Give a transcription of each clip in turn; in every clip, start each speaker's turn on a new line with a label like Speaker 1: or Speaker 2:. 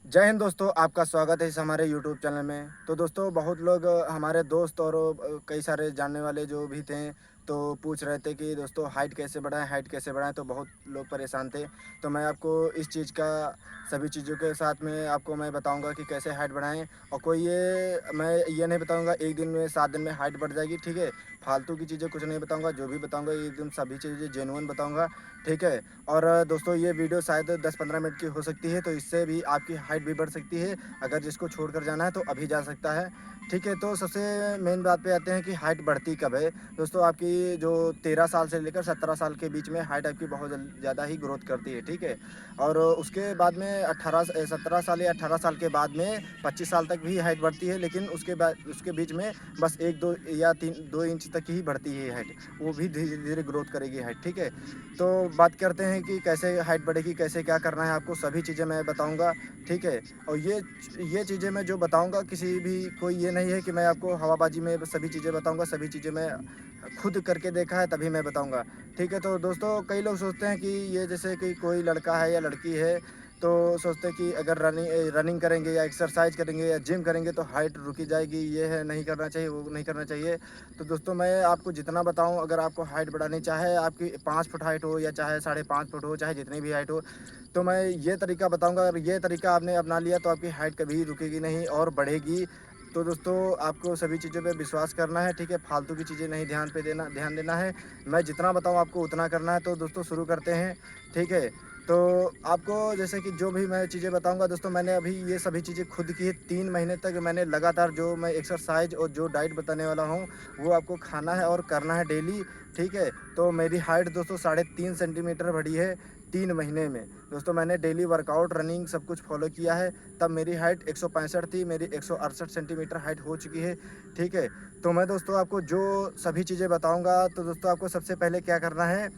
Speaker 1: जय हिंद दोस्तों, आपका स्वागत है इस हमारे यूट्यूब चैनल में। तो दोस्तों बहुत लोग हमारे दोस्त और कई सारे जानने वाले जो भी थे तो पूछ रहे थे कि दोस्तों हाइट कैसे बढ़ाएं, हाइट कैसे बढ़ाएं। तो बहुत लोग परेशान थे। तो मैं आपको इस चीज़ का सभी चीज़ों के साथ में आपको मैं बताऊंगा कि कैसे हाइट बढ़ाएं। और कोई मैं ये नहीं बताऊंगा एक दिन में 7 दिन में हाइट बढ़ जाएगी, ठीक है। फालतू की चीज़ें कुछ नहीं बताऊंगा, जो भी बताऊंगा एकदम सभी चीज़ें जेन्युइन बताऊंगा, ठीक है। और दोस्तों ये वीडियो शायद 10-15 मिनट की हो सकती है, तो इससे भी आपकी हाइट भी बढ़ सकती है। अगर जिसको छोड़कर जाना है तो अभी जा सकता है, ठीक है। तो सबसे मेन बात पे आते हैं कि हाइट बढ़ती कब है। दोस्तों आपकी जो 13 साल से लेकर 17 साल के बीच में हाइट आपकी बहुत ज़्यादा ही ग्रोथ करती है, ठीक है। और उसके बाद में 17 साल या 18 साल के बाद में 25 साल तक भी हाइट बढ़ती है, लेकिन उसके बाद उसके बीच में बस 1-2 या 3-2 इंच तक ही बढ़ती है हाइट। वो भी धीरे धीरे ग्रोथ करेगी हाइट, ठीक है। तो बात करते हैं कि कैसे हाइट बढ़ेगी, कैसे क्या करना है आपको, सभी चीज़ें मैं बताऊंगा, ठीक है। और ये चीज़ें मैं जो बताऊंगा किसी भी कोई ये नहीं है कि मैं आपको हवाबाजी में सभी चीज़ें बताऊंगा। सभी चीज़ें मैं खुद करके देखा है तभी मैं बताऊंगा, ठीक है। तो दोस्तों कई लोग सोचते हैं कि ये जैसे कि कोई लड़का है या लड़की है तो सोचते हैं कि अगर रनिंग करेंगे या एक्सरसाइज करेंगे या जिम करेंगे तो हाइट रुकी जाएगी, ये है नहीं करना चाहिए, वो नहीं करना चाहिए। तो दोस्तों मैं आपको जितना बताऊं, अगर आपको हाइट बढ़ानी चाहे आपकी 5 फुट हाइट हो या चाहे 5.5 फुट हो, चाहे जितनी भी हाइट हो, तो मैं ये तरीका बताऊंगा। अगर ये तरीका आपने अपना लिया तो आपकी हाइट कभी रुकेगी नहीं और बढ़ेगी। तो दोस्तों आपको सभी चीज़ों पे विश्वास करना है, ठीक है। फालतू की चीज़ें नहीं ध्यान देना है। मैं जितना बताऊं आपको उतना करना है। तो दोस्तों शुरू करते हैं, ठीक है। तो आपको जैसे कि जो भी मैं चीज़ें बताऊंगा दोस्तों, मैंने अभी ये सभी चीज़ें खुद की है। 3 महीने तक मैंने लगातार जो मैं एक्सरसाइज और जो डाइट बताने वाला हूँ वो आपको खाना है और करना है डेली, ठीक है। तो मेरी हाइट दोस्तों 3.5 सेंटीमीटर बढ़ी है 3 महीने में। दोस्तों मैंने डेली वर्कआउट रनिंग सब कुछ फॉलो किया है, तब मेरी हाइट 165 थी, मेरी 168 सेंटीमीटर हाइट हो चुकी है, ठीक है। तो मैं दोस्तों आपको जो सभी चीज़ें बताऊंगा, तो दोस्तों आपको सबसे पहले क्या करना है,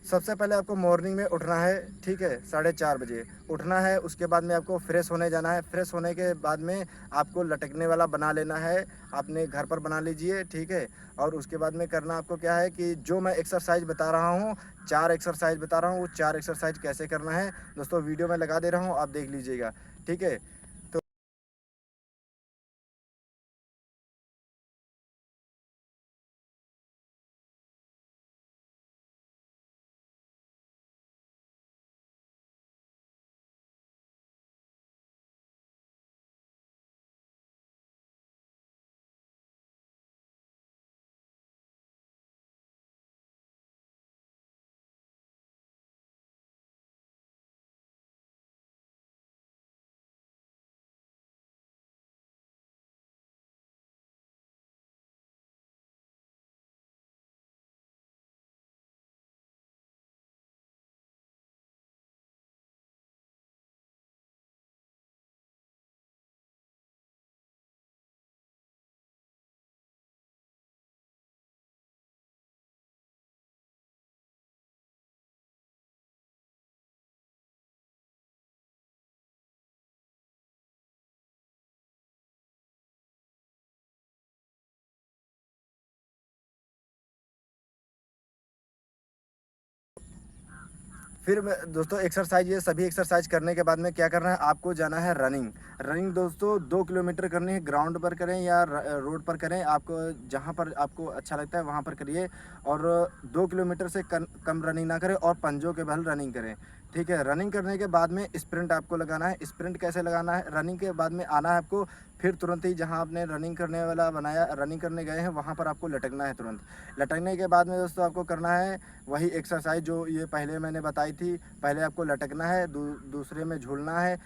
Speaker 1: सबसे पहले आपको मॉर्निंग में उठना है, ठीक है। 4:30 बजे उठना है। उसके बाद में आपको फ्रेश होने जाना है। फ्रेश होने के बाद में आपको लटकने वाला बना लेना है, अपने घर पर बना लीजिए, ठीक है। और उसके बाद में करना आपको क्या है कि जो मैं एक्सरसाइज बता रहा हूँ, 4 एक्सरसाइज बता रहा हूँ, वो 4 एक्सरसाइज कैसे करना है दोस्तों वीडियो में लगा दे रहा हूँ, आप देख लीजिएगा, ठीक है। तो फिर दोस्तों एक्सरसाइज, ये सभी एक्सरसाइज करने के बाद में क्या करना है, आपको जाना है रनिंग। रनिंग दोस्तों 2 किलोमीटर करनी है, ग्राउंड पर करें या रोड पर करें, आपको जहाँ पर आपको अच्छा लगता है वहाँ पर करिए। और 2 किलोमीटर से कम रनिंग ना करें और पंजों के बल रनिंग करें, ठीक है। रनिंग करने के बाद में स्प्रिंट आपको लगाना है। स्प्रिंट कैसे लगाना है, रनिंग के बाद में आना है आपको, फिर तुरंत ही जहाँ आपने रनिंग करने वाला बनाया, रनिंग करने गए हैं वहाँ पर आपको लटकना है तुरंत। लटकने के बाद में दोस्तों आपको करना है वही एक्सरसाइज जो ये पहले मैंने बताई थी। पहले आपको लटकना है, दूसरे में झूलना है,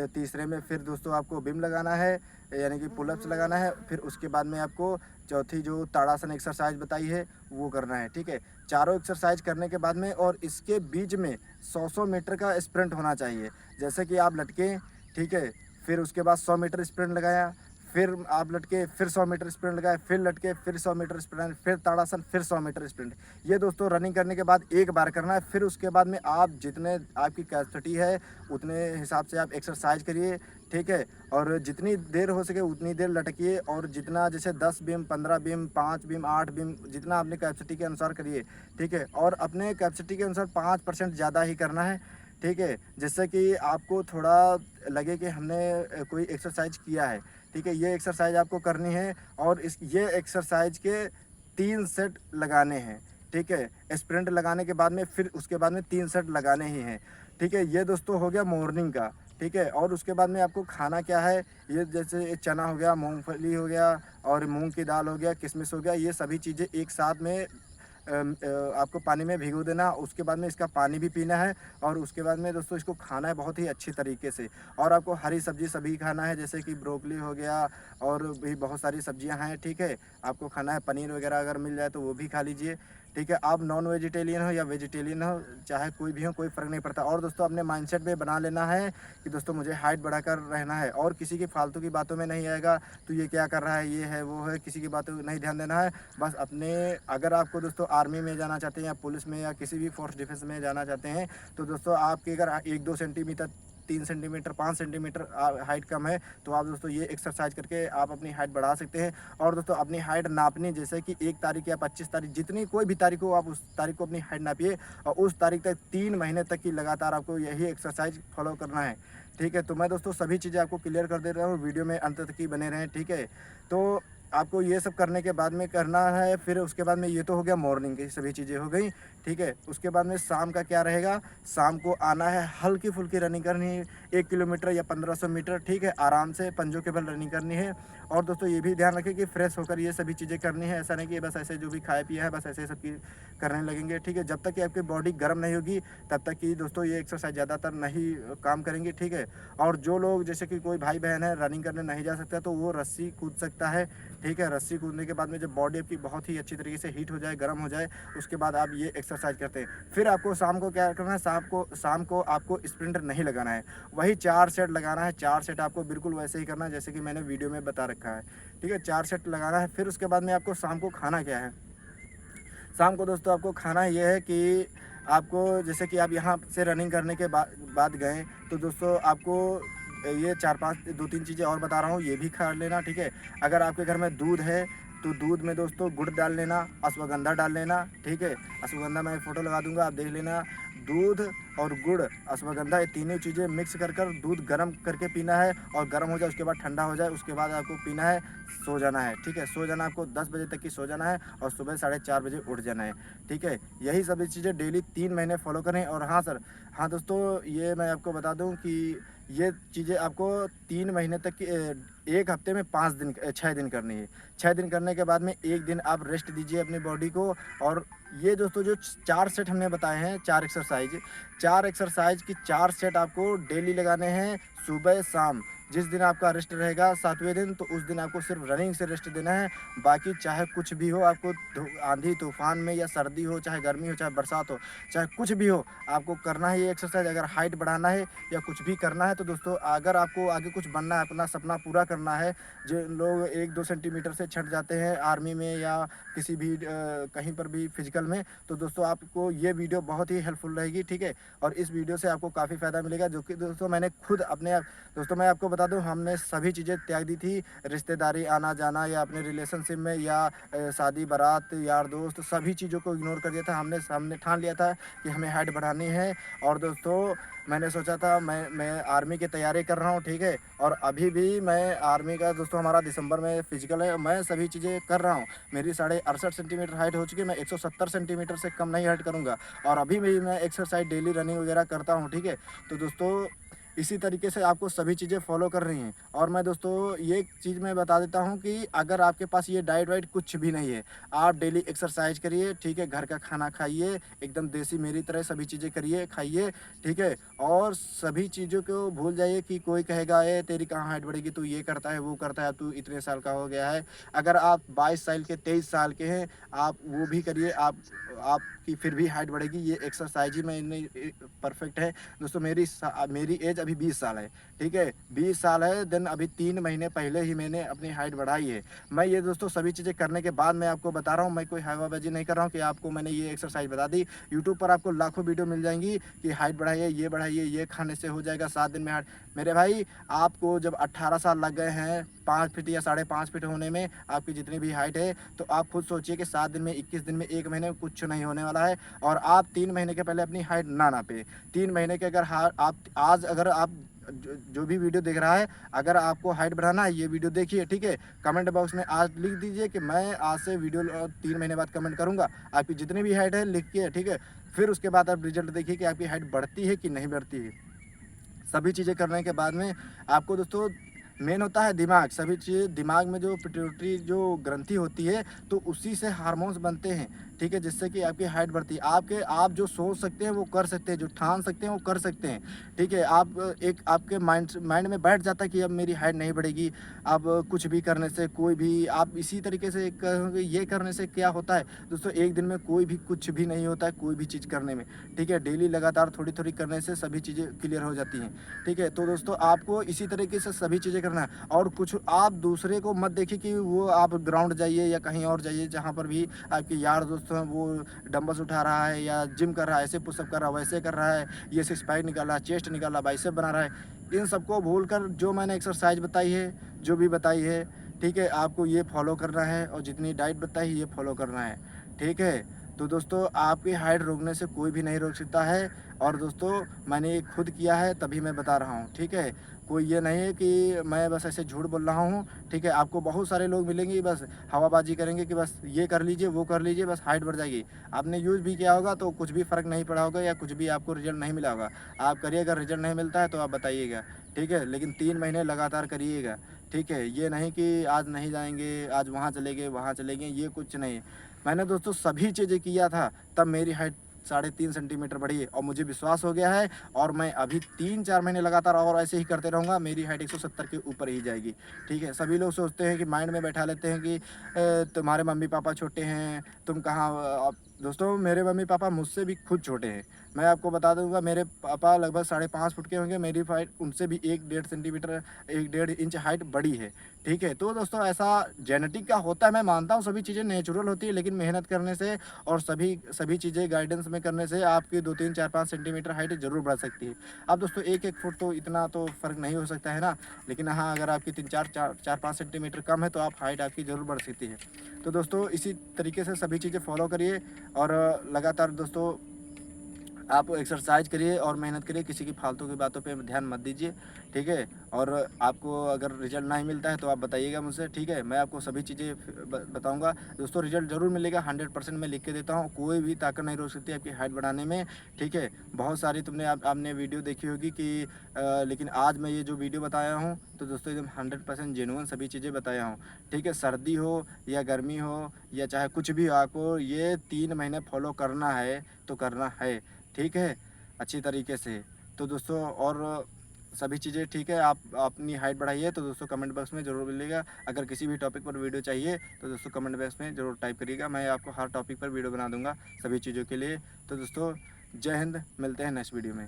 Speaker 1: तीसरे में फिर दोस्तों आपको बिम लगाना है, यानी कि पुलअप्स लगाना है। फिर उसके बाद में आपको चौथी जो ताड़ासन एक्सरसाइज बताई है वो करना है, ठीक है। चारों एक्सरसाइज करने के बाद में और इसके बीच में 100-100 मीटर का स्प्रिंट होना चाहिए। जैसे कि आप लटके, ठीक है, फिर उसके बाद 100 मीटर स्प्रिंट लगाया, फिर आप लटके, फिर 100 मीटर स्प्रिंट लगाए, फिर लटके, फिर 100 मीटर स्प्रिंट, फिर ताड़ासन, फिर 100 मीटर स्प्रिंट। ये दोस्तों रनिंग करने के बाद एक बार करना है। फिर उसके बाद में आप जितने आपकी कैपेसिटी है उतने हिसाब से आप एक्सरसाइज करिए, ठीक है। और जितनी देर हो सके उतनी देर लटकिए, और जितना जैसे 10 बीम, 15 बीम, 5 बीम, 8 बीम, जितना अपने कैपेसिटी के अनुसार करिए, ठीक है। और अपने कैपेसिटी के अनुसार 5% ज़्यादा ही करना है, ठीक है? जिससे कि आपको थोड़ा लगे कि हमने कोई एक्सरसाइज किया है, ठीक है? ये एक्सरसाइज आपको करनी है और ये एक्सरसाइज के 3 सेट लगाने हैं, ठीक है? स्प्रिंट लगाने के बाद में फिर उसके बाद में 3 सेट लगाने ही हैं, ठीक है? ये दोस्तों हो गया मॉर्निंग का, ठीक है? और उसके बाद में आपको खाना क्या है, ये जैसे चना हो गया, मूँगफली हो गया और मूँग की दाल हो गया, किशमिश हो गया, ये सभी चीज़ें एक साथ में आपको पानी में भिगो देना। उसके बाद में इसका पानी भी पीना है और उसके बाद में दोस्तों इसको खाना है बहुत ही अच्छी तरीके से। और आपको हरी सब्जी सभी खाना है, जैसे कि ब्रोकली हो गया और भी बहुत सारी सब्जियां हैं, ठीक है? आपको खाना है, पनीर वगैरह अगर मिल जाए तो वो भी खा लीजिए, ठीक है? आप नॉन वेजिटेरियन हो या वेजिटेरियन हो, चाहे कोई भी हो, कोई फ़र्क नहीं पड़ता। और दोस्तों अपने माइंडसेट में बना लेना है कि दोस्तों मुझे हाइट बढ़ाकर रहना है और किसी की फालतू की बातों में नहीं आएगा, तो ये क्या कर रहा है, ये है, वो है, किसी की बातों में नहीं ध्यान देना है। बस अपने, अगर आपको दोस्तों आर्मी में जाना चाहते हैं या पुलिस में या किसी भी फोर्स डिफेंस में जाना चाहते हैं, तो दोस्तों आपके अगर 1-2 सेंटीमीटर, 3 सेंटीमीटर, 5 सेंटीमीटर हाइट कम है, तो आप दोस्तों ये एक्सरसाइज करके आप अपनी हाइट बढ़ा सकते हैं। और दोस्तों अपनी हाइट नापनी, जैसे कि 1 तारीख या 25 तारीख, जितनी कोई भी तारीख हो, आप उस तारीख को अपनी हाइट नापिए और उस तारीख तक 3 महीने तक की लगातार आपको यही एक्सरसाइज फॉलो करना है, ठीक है? तो मैं दोस्तों सभी चीज़ें आपको क्लियर कर दे रहा हूँ, वीडियो में अंत तक ही बने रहें, ठीक है? तो आपको ये सब करने के बाद में करना है, फिर उसके बाद में ये तो हो गया मॉर्निंग की सभी चीज़ें हो गई, ठीक है? उसके बाद में शाम का क्या रहेगा, शाम को आना है, हल्की-फुल्की रनिंग करनी है, 1 किलोमीटर या 1500 मीटर, ठीक है? आराम से पंजों के बल रनिंग करनी है। और दोस्तों ये भी ध्यान रखें कि फ्रेश होकर ये सभी चीज़ें करनी है, ऐसा नहीं कि बस ऐसे जो भी खाया पिया है बस ऐसे सब की करने लगेंगे, ठीक है? जब तक कि आपकी बॉडी गर्म नहीं होगी तब तक कि दोस्तों ये एक्सरसाइज ज़्यादातर नहीं काम करेंगे, ठीक है? और जो लोग, जैसे कि कोई भाई बहन है रनिंग करने नहीं जा सकता, तो वो रस्सी कूद सकता है, ठीक है? रस्सी कूदने के बाद में जब बॉडी आपकी बहुत ही अच्छी तरीके से हीट हो जाए, गर्म हो जाए, उसके बाद आप ये एक्सरसाइज करते हैं। फिर आपको शाम को क्या करना है, शाम को आपको स्प्रिंट नहीं लगाना है, वही 4 सेट लगाना है। 4 सेट आपको बिल्कुल वैसे ही करना है जैसे कि मैंने वीडियो में बता रखा है, ठीक है? 4 सेट लगाना है। फिर उसके बाद में आपको शाम को खाना क्या है, शाम को दोस्तों आपको खाना ये है कि आपको, जैसे कि आप यहाँ से रनिंग करने के बाद गए, तो दोस्तों आपको ये 4-5 2-3 चीज़ें और बता रहा हूँ, ये भी खा लेना, ठीक है? अगर आपके घर में दूध है तो दूध में दोस्तों गुड़ डाल लेना, अश्वगंधा डाल लेना, ठीक है? अश्वगंधा मैं फ़ोटो लगा दूंगा, आप देख लेना। दूध और गुड़, अश्वगंधा, ये तीनों चीज़ें मिक्स कर दूध गर्म करके पीना है और गर्म हो जाए उसके बाद ठंडा हो जाए, उसके बाद आपको पीना है, सो जाना है, ठीक है? सो जाना, आपको 10 बजे तक की सो जाना है और सुबह 4:30 बजे उठ जाना है, ठीक है? यही सभी चीज़ें डेली 3 महीने फॉलो करें। और हाँ सर, हाँ दोस्तों, ये मैं आपको बता दूं कि ये चीज़ें आपको 3 महीने तक की 1 हफ्ते में 5 दिन 6 दिन करनी है। 6 दिन करने के बाद में 1 दिन आप रेस्ट दीजिए अपनी बॉडी को। और ये दोस्तों जो 4 सेट हमने बताए हैं, 4 एक्सरसाइज की 4 सेट आपको डेली लगाने हैं, सुबह शाम। जिस दिन आपका रेस्ट रहेगा 7वें दिन, तो उस दिन आपको सिर्फ रनिंग से रेस्ट देना है। बाकी चाहे कुछ भी हो, आपको आंधी तूफान में या सर्दी हो, चाहे गर्मी हो, चाहे बरसात हो, चाहे कुछ भी हो, आपको करना है ये एक्सरसाइज। अगर हाइट बढ़ाना है या कुछ भी करना है, तो दोस्तों अगर आपको आगे कुछ बनना है, अपना सपना पूरा करना है, जो लोग 1-2 सेंटीमीटर से छट जाते हैं आर्मी में या किसी भी कहीं पर भी फिजिकल में, तो दोस्तों आपको ये वीडियो बहुत ही हेल्पफुल रहेगी, ठीक है? और इस वीडियो से आपको काफ़ी फ़ायदा मिलेगा, जो कि दोस्तों मैंने खुद अपने, दोस्तों मैं आपको बता दूं, हमने सभी चीज़ें त्याग दी थी, रिश्तेदारी आना जाना या अपने रिलेशनशिप में या शादी बारात यार दोस्त, सभी चीज़ों को इग्नोर कर दिया था। हमने ठान लिया था कि हमें हाइट बढ़ानी है। और दोस्तों मैंने सोचा था, मैं आर्मी की तैयारी कर रहा हूँ, ठीक है? और अभी भी मैं आर्मी का, दोस्तों हमारा दिसंबर में फिजिकल है, मैं सभी चीज़ें कर रहा हूँ। मेरी 68.5 सेंटीमीटर हाइट हो चुकी है, मैं 170 सेंटीमीटर से कम नहीं हाइट करूँगा और अभी भी मैं एक्सरसाइज डेली रनिंग वगैरह करता हूँ, ठीक है? तो दोस्तों इसी तरीके से आपको सभी चीज़ें फॉलो कर रही हैं। और मैं दोस्तों ये चीज़ मैं बता देता हूँ कि अगर आपके पास ये डाइट वाइट कुछ भी नहीं है, आप डेली एक्सरसाइज करिए, ठीक है? घर का खाना खाइए, एकदम देसी मेरी तरह सभी चीज़ें करिए, खाइए, ठीक है? और सभी चीज़ों को भूल जाइए कि कोई कहेगा ए तेरी कहाँ हाइट बढ़ेगी, तू ये करता है, वो करता है, तू इतने साल का हो गया है। अगर आप 22 साल के, 23 साल के हैं, आप वो भी करिए, आपकी फिर भी हाइट बढ़ेगी। ये एक्सरसाइज ही में परफेक्ट है। दोस्तों मेरी एज अभी 20 साल है, ठीक है? 20 साल है, देन अभी 3 महीने पहले ही मैंने अपनी हाइट बढ़ाई है। मैं ये दोस्तों सभी चीज़ें करने के बाद मैं आपको बता रहा हूँ, मैं कोई हवाबाजी नहीं कर रहा हूँ कि आपको मैंने ये एक्सरसाइज बता दी। यूट्यूब पर आपको लाखों वीडियो मिल जाएंगी कि हाइट बढ़ाइए, ये खाने से हो जाएगा 7 दिन में हाइट। मेरे भाई, आपको जब 18 साल लग गए हैं, 5 फीट या 5.5 फीट होने में आपकी जितनी भी हाइट है, तो आप खुद सोचिए कि 7 दिन में, 21 दिन में, 1 महीने में कुछ नहीं होने वाला है। और आप 3 महीने के पहले अपनी हाइट ना नापें। 3 महीने के अगर आप आज अगर आप जो भी वीडियो देख रहा है, अगर आपको हाइट बढ़ाना है, ये वीडियो देखिए, ठीक है। कमेंट बॉक्स में आज लिख दीजिए कि मैं आज से वीडियो 3 महीने बाद कमेंट करूँगा। आपकी जितनी भी हाइट है लिख के, ठीक है। फिर उसके बाद आप रिजल्ट देखिए कि आपकी हाइट बढ़ती है कि नहीं बढ़ती है। सभी चीज़ें करने के बाद में आपको दोस्तों मेन होता है दिमाग। सभी चीज़ दिमाग में जो पिट्यूटरी जो ग्रंथि होती है, तो उसी से हार्मोन्स बनते हैं, ठीक है, जिससे कि आपकी हाइट बढ़ती है। आप जो सोच सकते हैं वो कर सकते हैं, जो ठान सकते हैं वो कर सकते हैं, ठीक है। आप एक आपके माइंड में बैठ जाता है कि अब मेरी हाइट नहीं बढ़ेगी। अब कुछ भी करने से कोई भी आप इसी तरीके से कहोगे, ये करने से क्या होता है दोस्तों, एक दिन में कोई भी कुछ भी नहीं होता है, कोई भी चीज़ करने में, ठीक है। डेली लगातार थोड़ी थोड़ी करने से सभी चीज़ें क्लियर हो जाती हैं, ठीक है। तो दोस्तों आपको इसी तरीके से सभी चीज़ें करना है। और कुछ आप दूसरे को मत देखिए कि वो आप ग्राउंड जाइए या कहीं और जाइए जहाँ पर भी आपके यार दोस्त हैं, वो डंबल्स उठा रहा है या जिम कर रहा है, ऐसे पुशअप कर रहा है, वैसे कर रहा है, ये सिक्स पैक निकाल रहा है, चेस्ट निकाल रहा है, बाइसेप बना रहा है। इन सबको भूल कर जो मैंने एक्सरसाइज बताई है, जो भी बताई है, ठीक है, आपको ये फॉलो करना है। और जितनी डाइट बताई है ये फॉलो करना है, ठीक है। तो दोस्तों आपकी हाइट रोकने से कोई भी नहीं रोक सकता है। और दोस्तों मैंने ये खुद किया है तभी मैं बता रहा हूँ, ठीक है। कोई ये नहीं है कि मैं बस ऐसे झूठ बोल रहा हूँ, ठीक है। आपको बहुत सारे लोग मिलेंगे बस हवाबाजी करेंगे कि बस ये कर लीजिए, वो कर लीजिए, बस हाइट बढ़ जाएगी। आपने यूज़ भी किया होगा तो कुछ भी फ़र्क नहीं पड़ा होगा या कुछ भी आपको रिजल्ट नहीं मिला होगा। आप करिए, अगर रिजल्ट नहीं मिलता है तो आप बताइएगा, ठीक है। लेकिन 3 महीने लगातार करिएगा, ठीक है। ये नहीं कि आज नहीं जाएँगे, आज वहाँ चले गए, वहाँ चले गए, ये कुछ नहीं। मैंने दोस्तों सभी चीज़ें किया था, तब मेरी हाइट 3.5 सेंटीमीटर बढ़ी है और मुझे विश्वास हो गया है। और मैं अभी 3-4 महीने लगातार और ऐसे ही करते रहूँगा, मेरी हाइट 170 के ऊपर ही जाएगी, ठीक है। सभी लोग सोचते हैं कि माइंड में बैठा लेते हैं कि तुम्हारे मम्मी-पापा छोटे हैं, तुम कहाँ दोस्तों मेरे मम्मी-पापा मुझसे भी खुद छोटे हैं। मैं आपको बता दूँगा, मेरे पापा लगभग 5.5 फुट के होंगे, मेरी हाइट उनसे भी 1 डेढ़ सेंटीमीटर, 1 डेढ़ इंच हाइट बड़ी है, ठीक है। तो दोस्तों ऐसा जेनेटिक का होता है, मैं मानता हूँ सभी चीज़ें नेचुरल होती है, लेकिन मेहनत करने से और सभी चीज़ें गाइडेंस में करने से आपकी 2-3, 4-5 सेंटीमीटर हाइट ज़रूर बढ़ सकती है। अब दोस्तों 1-1 फुट तो इतना तो फ़र्क नहीं हो सकता है ना, लेकिन हाँ, अगर आपकी 4-5 सेंटीमीटर कम है तो आप हाइट आपकी ज़रूर बढ़ सकती है। तो दोस्तों इसी तरीके से सभी चीज़ें फॉलो करिए और लगातार दोस्तों आप एक्सरसाइज करिए और मेहनत करिए, किसी की फालतू की बातों पे ध्यान मत दीजिए, ठीक है। और आपको अगर रिजल्ट नहीं मिलता है तो आप बताइएगा मुझसे, ठीक है। मैं आपको सभी चीज़ें बताऊंगा दोस्तों, रिजल्ट ज़रूर मिलेगा, 100% मैं लिख के देता हूँ। कोई भी ताकत नहीं रोक सकती आपकी हाइट बढ़ाने में, ठीक है। बहुत सारी आपने वीडियो देखी होगी कि लेकिन आज मैं ये जो वीडियो बताया हूँ तो दोस्तों एकदम 100% जेन्युइन सभी चीज़ें बताया हूँ, ठीक है। सर्दी हो या गर्मी हो या चाहे कुछ भी हो, आपको ये 3 महीने फॉलो करना है तो करना है, ठीक है, अच्छी तरीके से। तो दोस्तों और सभी चीज़ें ठीक है, आप अपनी हाइट बढ़ाइए तो दोस्तों कमेंट बॉक्स में ज़रूर मिलेगा। अगर किसी भी टॉपिक पर वीडियो चाहिए तो दोस्तों कमेंट बॉक्स में ज़रूर टाइप करिएगा, मैं आपको हर टॉपिक पर वीडियो बना दूँगा सभी चीज़ों के लिए। तो दोस्तों जय हिंद, मिलते हैं नेक्स्ट वीडियो में।